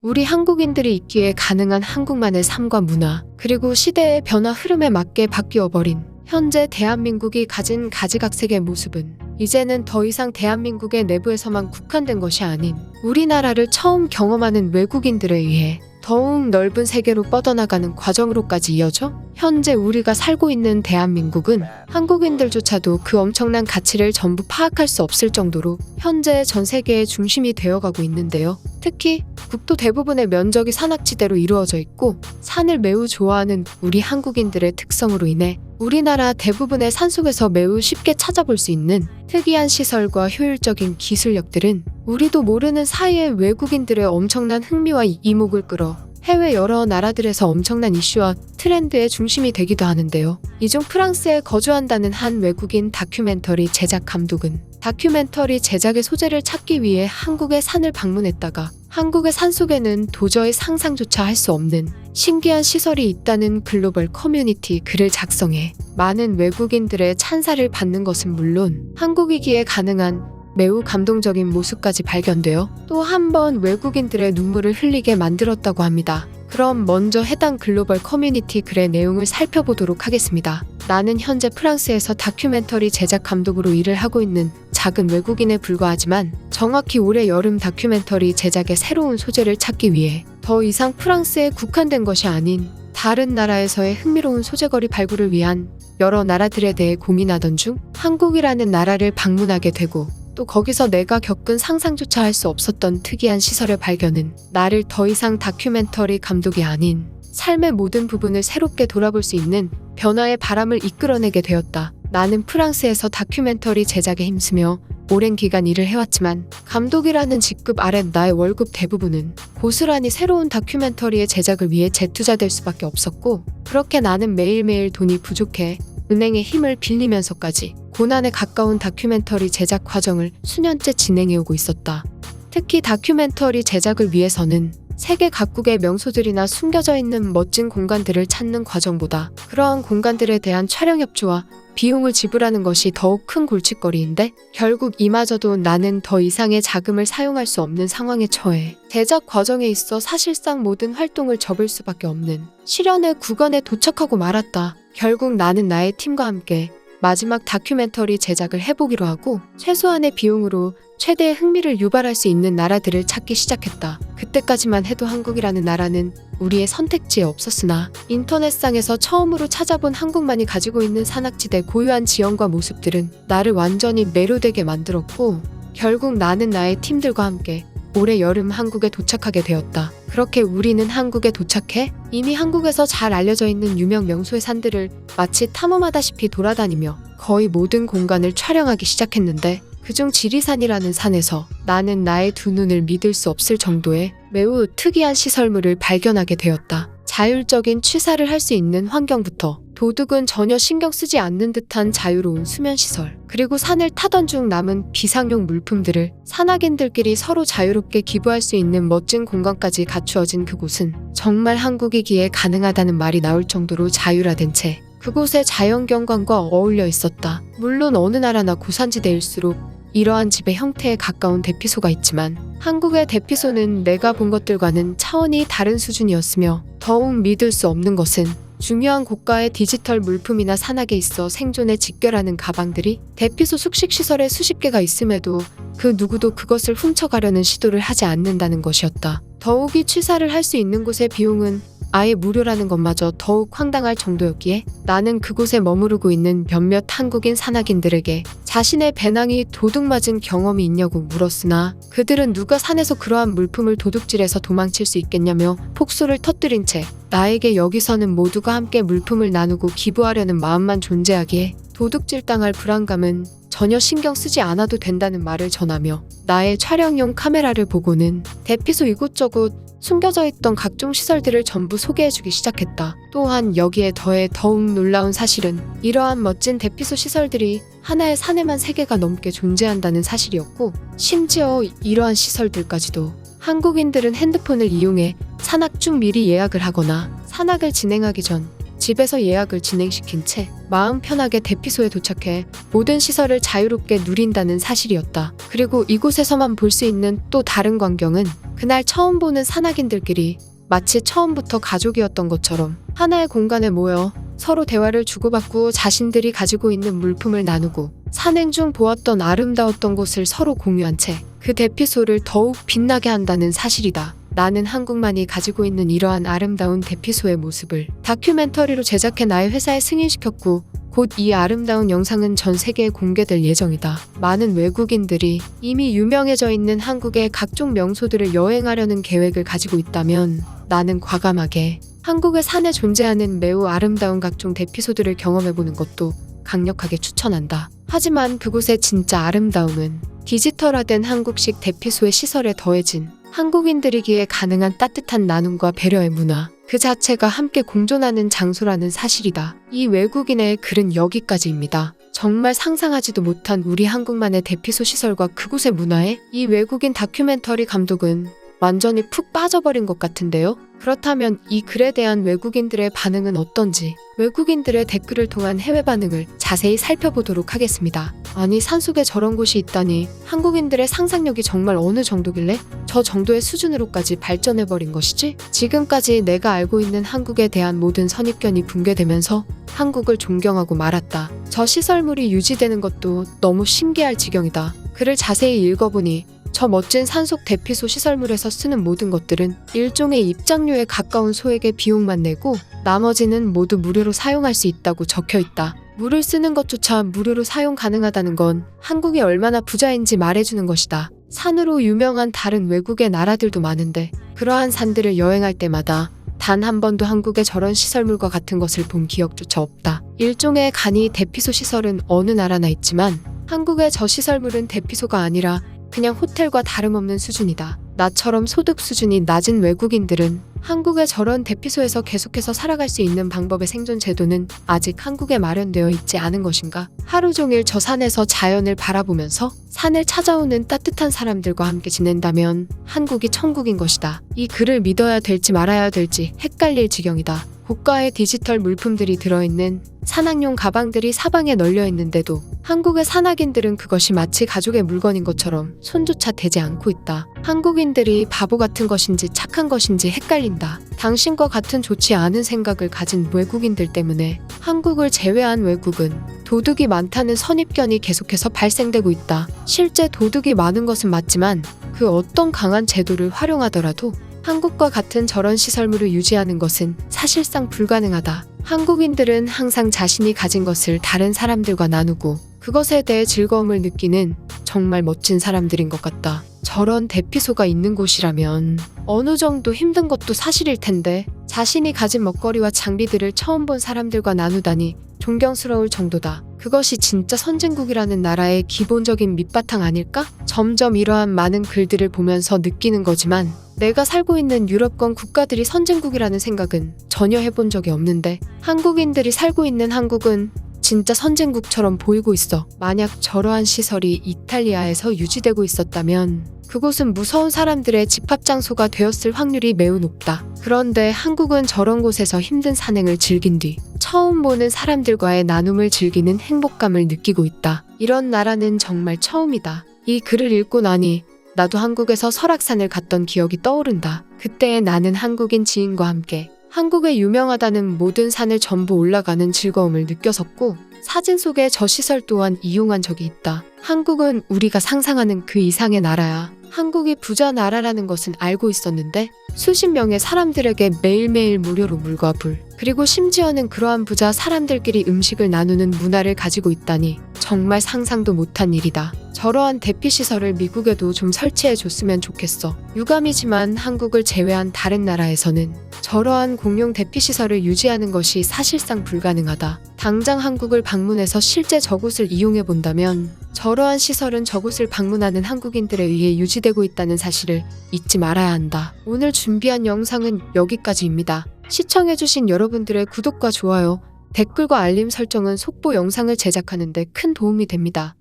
우리 한국인들이 있기에 가능한 한국만의 삶과 문화, 그리고 시대의 변화 흐름에 맞게 바뀌어버린 현재 대한민국이 가진 가지각색의 모습은 이제는 더 이상 대한민국의 내부에서만 국한된 것이 아닌 우리나라를 처음 경험하는 외국인들에 의해 더욱 넓은 세계로 뻗어나가는 과정으로까지 이어져 현재 우리가 살고 있는 대한민국은 한국인들조차도 그 엄청난 가치를 전부 파악할 수 없을 정도로 현재 전 세계의 중심이 되어가고 있는데요. 특히 국토 대부분의 면적이 산악지대로 이루어져 있고 산을 매우 좋아하는 우리 한국인들의 특성으로 인해 우리나라 대부분의 산속에서 매우 쉽게 찾아볼 수 있는 특이한 시설과 효율적인 기술력들은 우리도 모르는 사이에 외국인들의 엄청난 흥미와 이목을 끌어 해외 여러 나라들에서 엄청난 이슈와 트렌드의 중심이 되기도 하는데요. 이 중 프랑스에 거주한다는 한 외국인 다큐멘터리 제작 감독은 다큐멘터리 제작의 소재를 찾기 위해 한국의 산을 방문했다가 한국의 산속에는 도저히 상상조차 할 수 없는 신기한 시설이 있다는 글로벌 커뮤니티 글을 작성해 많은 외국인들의 찬사를 받는 것은 물론 한국이기에 가능한 매우 감동적인 모습까지 발견되어 또 한 번 외국인들의 눈물을 흘리게 만들었다고 합니다. 그럼 먼저 해당 글로벌 커뮤니티 글의 내용을 살펴보도록 하겠습니다. 나는 현재 프랑스에서 다큐멘터리 제작 감독으로 일을 하고 있는 작은 외국인에 불과하지만 정확히 올해 여름 다큐멘터리 제작의 새로운 소재를 찾기 위해 더 이상 프랑스에 국한된 것이 아닌 다른 나라에서의 흥미로운 소재거리 발굴을 위한 여러 나라들에 대해 고민하던 중 한국이라는 나라를 방문하게 되고 또 거기서 내가 겪은 상상조차 할 수 없었던 특이한 시설의 발견은 나를 더 이상 다큐멘터리 감독이 아닌 삶의 모든 부분을 새롭게 돌아볼 수 있는 변화의 바람을 이끌어내게 되었다. 나는 프랑스에서 다큐멘터리 제작에 힘쓰며 오랜 기간 일을 해왔지만 감독이라는 직급 아래 나의 월급 대부분은 고스란히 새로운 다큐멘터리의 제작을 위해 재투자될 수밖에 없었고 그렇게 나는 매일매일 돈이 부족해 은행의 힘을 빌리면서까지 고난에 가까운 다큐멘터리 제작 과정을 수년째 진행해오고 있었다. 특히 다큐멘터리 제작을 위해서는 세계 각국의 명소들이나 숨겨져 있는 멋진 공간들을 찾는 과정보다 그러한 공간들에 대한 촬영 협조와 비용을 지불하는 것이 더욱 큰 골칫거리인데 결국 이마저도 나는 더 이상의 자금을 사용할 수 없는 상황에 처해 제작 과정에 있어 사실상 모든 활동을 접을 수밖에 없는 시련의 구간에 도착하고 말았다. 결국 나는 나의 팀과 함께 마지막 다큐멘터리 제작을 해보기로 하고 최소한의 비용으로 최대의 흥미를 유발할 수 있는 나라들을 찾기 시작했다. 그때까지만 해도 한국이라는 나라는 우리의 선택지에 없었으나 인터넷상에서 처음으로 찾아본 한국만이 가지고 있는 산악지대 고유한 지형과 모습들은 나를 완전히 매료되게 만들었고 결국 나는 나의 팀들과 함께 올해 여름 한국에 도착하게 되었다. 그렇게 우리는 한국에 도착해 이미 한국에서 잘 알려져 있는 유명 명소의 산들을 마치 탐험하다시피 돌아다니며 거의 모든 공간을 촬영하기 시작했는데 그중 지리산이라는 산에서 나는 나의 두 눈을 믿을 수 없을 정도의 매우 특이한 시설물을 발견하게 되었다. 자율적인 취사를 할 수 있는 환경부터 도둑은 전혀 신경 쓰지 않는 듯한 자유로운 수면시설, 그리고 산을 타던 중 남은 비상용 물품들을 산악인들끼리 서로 자유롭게 기부할 수 있는 멋진 공간까지 갖추어진 그곳은 정말 한국이기에 가능하다는 말이 나올 정도로 자율화된 채 그곳의 자연경관과 어울려 있었다. 물론 어느 나라나 고산지대일수록 이러한 집의 형태에 가까운 대피소가 있지만 한국의 대피소는 내가 본 것들과는 차원이 다른 수준이었으며 더욱 믿을 수 없는 것은 중요한 고가의 디지털 물품이나 산악에 있어 생존에 직결하는 가방들이 대피소 숙식시설에 수십 개가 있음에도 그 누구도 그것을 훔쳐가려는 시도를 하지 않는다는 것이었다. 더욱이 취사를 할 수 있는 곳의 비용은 아예 무료라는 것마저 더욱 황당할 정도였기에 나는 그곳에 머무르고 있는 몇몇 한국인 산악인들에게 자신의 배낭이 도둑맞은 경험이 있냐고 물었으나 그들은 누가 산에서 그러한 물품을 도둑질해서 도망칠 수 있겠냐며 폭소를 터뜨린 채 나에게 여기서는 모두가 함께 물품을 나누고 기부하려는 마음만 존재하기에 도둑질 당할 불안감은 전혀 신경 쓰지 않아도 된다는 말을 전하며 나의 촬영용 카메라를 보고는 대피소 이곳저곳 숨겨져 있던 각종 시설들을 전부 소개해주기 시작했다. 또한 여기에 더해 더욱 놀라운 사실은 이러한 멋진 대피소 시설들이 하나의 산에만 3개가 넘게 존재한다는 사실이었고 심지어 이러한 시설들까지도 한국인들은 핸드폰을 이용해 산악 중 미리 예약을 하거나 산악을 진행하기 전 집에서 예약을 진행시킨 채 마음 편하게 대피소에 도착해 모든 시설을 자유롭게 누린다는 사실이었다. 그리고 이곳에서만 볼 수 있는 또 다른 광경은 그날 처음 보는 산악인들끼리 마치 처음부터 가족이었던 것처럼 하나의 공간에 모여 서로 대화를 주고받고 자신들이 가지고 있는 물품을 나누고 산행 중 보았던 아름다웠던 곳을 서로 공유한 채 그 대피소를 더욱 빛나게 한다는 사실이다. 나는 한국만이 가지고 있는 이러한 아름다운 대피소의 모습을 다큐멘터리로 제작해 나의 회사에 승인시켰고 곧 이 아름다운 영상은 전 세계에 공개될 예정이다. 많은 외국인들이 이미 유명해져 있는 한국의 각종 명소들을 여행하려는 계획을 가지고 있다면 나는 과감하게 한국의 산에 존재하는 매우 아름다운 각종 대피소들을 경험해보는 것도 강력하게 추천한다. 하지만 그곳의 진짜 아름다움은 디지털화된 한국식 대피소의 시설에 더해진 한국인들이기에 가능한 따뜻한 나눔과 배려의 문화, 그 자체가 함께 공존하는 장소라는 사실이다. 이 외국인의 글은 여기까지입니다. 정말 상상하지도 못한 우리 한국만의 대피소 시설과 그곳의 문화에 이 외국인 다큐멘터리 감독은 완전히 푹 빠져버린 것 같은데요. 그렇다면 이 글에 대한 외국인들의 반응은 어떤지 외국인들의 댓글을 통한 해외 반응을 자세히 살펴보도록 하겠습니다. 아니, 산속에 저런 곳이 있다니 한국인들의 상상력이 정말 어느 정도길래 저 정도의 수준으로까지 발전해버린 것이지? 지금까지 내가 알고 있는 한국에 대한 모든 선입견이 붕괴되면서 한국을 존경하고 말았다. 저 시설물이 유지되는 것도 너무 신기할 지경이다. 글을 자세히 읽어보니 저 멋진 산속 대피소 시설물에서 쓰는 모든 것들은 일종의 입장료에 가까운 소액의 비용만 내고 나머지는 모두 무료로 사용할 수 있다고 적혀있다. 물을 쓰는 것조차 무료로 사용 가능하다는 건 한국이 얼마나 부자인지 말해주는 것이다. 산으로 유명한 다른 외국의 나라들도 많은데 그러한 산들을 여행할 때마다 단 한 번도 한국의 저런 시설물과 같은 것을 본 기억조차 없다. 일종의 간이 대피소 시설은 어느 나라나 있지만 한국의 저 시설물은 대피소가 아니라 그냥 호텔과 다름없는 수준이다. 나처럼 소득 수준이 낮은 외국인들은 한국의 저런 대피소에서 계속해서 살아갈 수 있는 방법의 생존 제도는 아직 한국에 마련되어 있지 않은 것인가? 하루 종일 저 산에서 자연을 바라보면서 산을 찾아오는 따뜻한 사람들과 함께 지낸다면 한국이 천국인 것이다. 이 글을 믿어야 될지 말아야 될지 헷갈릴 지경이다. 고가의 디지털 물품들이 들어있는 산악용 가방들이 사방에 널려 있는데도 한국의 산악인들은 그것이 마치 가족의 물건인 것처럼 손조차 대지 않고 있다. 한국인들이 바보 같은 것인지 착한 것인지 헷갈린다. 당신과 같은 좋지 않은 생각을 가진 외국인들 때문에 한국을 제외한 외국은 도둑이 많다는 선입견이 계속해서 발생되고 있다. 실제 도둑이 많은 것은 맞지만 그 어떤 강한 제도를 활용하더라도 한국과 같은 저런 시설물을 유지하는 것은 사실상 불가능하다. 한국인들은 항상 자신이 가진 것을 다른 사람들과 나누고 그것에 대해 즐거움을 느끼는 정말 멋진 사람들인 것 같다. 저런 대피소가 있는 곳이라면 어느 정도 힘든 것도 사실일 텐데 자신이 가진 먹거리와 장비들을 처음 본 사람들과 나누다니 존경스러울 정도다. 그것이 진짜 선진국이라는 나라의 기본적인 밑바탕 아닐까? 점점 이러한 많은 글들을 보면서 느끼는 거지만 내가 살고 있는 유럽권 국가들이 선진국이라는 생각은 전혀 해본 적이 없는데 한국인들이 살고 있는 한국은 진짜 선진국처럼 보이고 있어. 만약 저러한 시설이 이탈리아에서 유지되고 있었다면 그곳은 무서운 사람들의 집합장소가 되었을 확률이 매우 높다. 그런데 한국은 저런 곳에서 힘든 산행을 즐긴 뒤 처음 보는 사람들과의 나눔을 즐기는 행복감을 느끼고 있다. 이런 나라는 정말 처음이다. 이 글을 읽고 나니 나도 한국에서 설악산을 갔던 기억이 떠오른다. 그때 나는 한국인 지인과 함께 한국에 유명하다는 모든 산을 전부 올라가는 즐거움을 느꼈었고 사진 속의 저 시설 또한 이용한 적이 있다. 한국은 우리가 상상하는 그 이상의 나라야. 한국이 부자 나라라는 것은 알고 있었는데 수십 명의 사람들에게 매일매일 무료로 물과 불, 그리고 심지어는 그러한 부자 사람들끼리 음식을 나누는 문화를 가지고 있다니 정말 상상도 못한 일이다. 저러한 대피시설을 미국에도 좀 설치해줬으면 좋겠어. 유감이지만 한국을 제외한 다른 나라에서는 저러한 공용 대피시설을 유지하는 것이 사실상 불가능하다. 당장 한국을 방문해서 실제 저곳을 이용해본다면 저러한 시설은 저곳을 방문하는 한국인들에 의해 유지되고 있다는 사실을 잊지 말아야 한다. 오늘 준비한 영상은 여기까지입니다. 시청해주신 여러분들의 구독과 좋아요, 댓글과 알림 설정은 속보 영상을 제작하는 데 큰 도움이 됩니다.